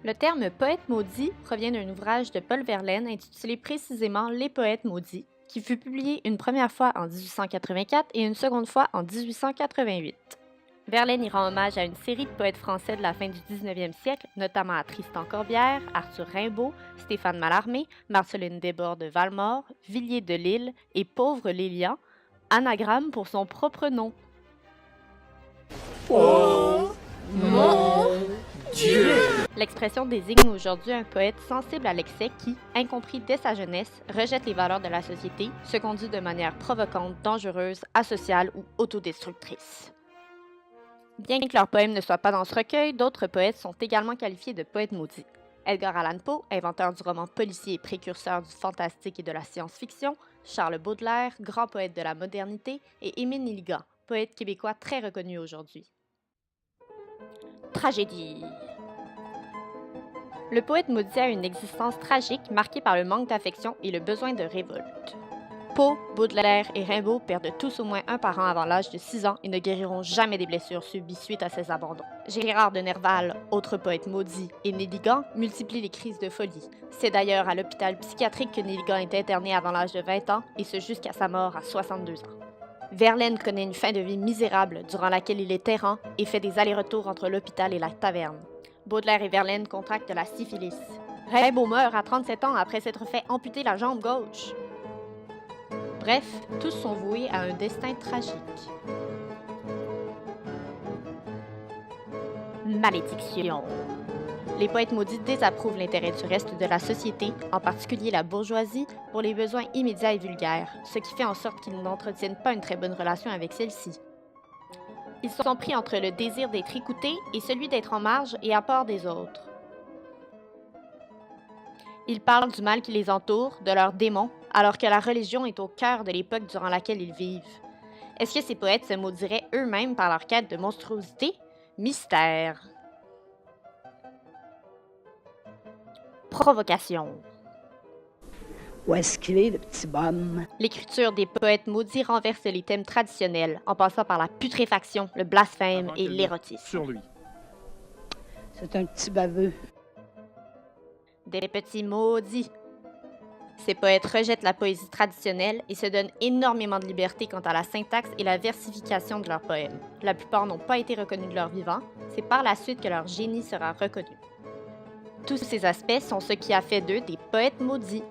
Le terme poète maudit provient d'un ouvrage de Paul Verlaine intitulé précisément Les poètes maudits, qui fut publié une première fois en 1884 et une seconde fois en 1888. Verlaine y rend hommage à une série de poètes français de la fin du 19e siècle, notamment à Tristan Corbière, Arthur Rimbaud, Stéphane Mallarmé, Marceline Desbordes de Valmore, Villiers de Lille et Pauvre Lélian, anagramme pour son propre nom. Oh mon Dieu! L'expression désigne aujourd'hui un poète sensible à l'excès qui, incompris dès sa jeunesse, rejette les valeurs de la société, se conduit de manière provocante, dangereuse, asociale ou autodestructrice. Bien que leurs poèmes ne soient pas dans ce recueil, d'autres poètes sont également qualifiés de poètes maudits. Edgar Allan Poe, inventeur du roman policier et précurseur du fantastique et de la science-fiction, Charles Baudelaire, grand poète de la modernité, et Émile Nelligan, poète québécois très reconnu aujourd'hui. Tragédie. Le poète maudit a une existence tragique marquée par le manque d'affection et le besoin de révolte. Poe, Baudelaire et Rimbaud perdent tous au moins un parent avant l'âge de 6 ans et ne guériront jamais des blessures subies suite à ces abandons. Gérard de Nerval, autre poète maudit, et Nelligan multiplient les crises de folie. C'est d'ailleurs à l'hôpital psychiatrique que Nelligan est interné avant l'âge de 20 ans et ce jusqu'à sa mort à 62 ans. Verlaine connaît une fin de vie misérable durant laquelle il est errant et fait des allers-retours entre l'hôpital et la taverne. Baudelaire et Verlaine contractent la syphilis. Rimbaud meurt à 37 ans après s'être fait amputer la jambe gauche. Bref, tous sont voués à un destin tragique. Malédiction. Les poètes maudits désapprouvent l'intérêt du reste de la société, en particulier la bourgeoisie, pour les besoins immédiats et vulgaires, ce qui fait en sorte qu'ils n'entretiennent pas une très bonne relation avec celle-ci. Ils sont pris entre le désir d'être écoutés et celui d'être en marge et à part des autres. Ils parlent du mal qui les entoure, de leurs démons, alors que la religion est au cœur de l'époque durant laquelle ils vivent. Est-ce que ces poètes se maudiraient eux-mêmes par leur quête de monstruosité? Mystère. Provocation. Où est-ce qu'il est, le petit bonhomme? L'écriture des poètes maudits renverse les thèmes traditionnels, en passant par la putréfaction, le blasphème et l'érotisme. Sur lui. C'est un petit baveux. Des petits maudits. Ces poètes rejettent la poésie traditionnelle et se donnent énormément de liberté quant à la syntaxe et la versification de leurs poèmes. La plupart n'ont pas été reconnus de leur vivant, c'est par la suite que leur génie sera reconnu. Tous ces aspects sont ce qui a fait d'eux des poètes maudits.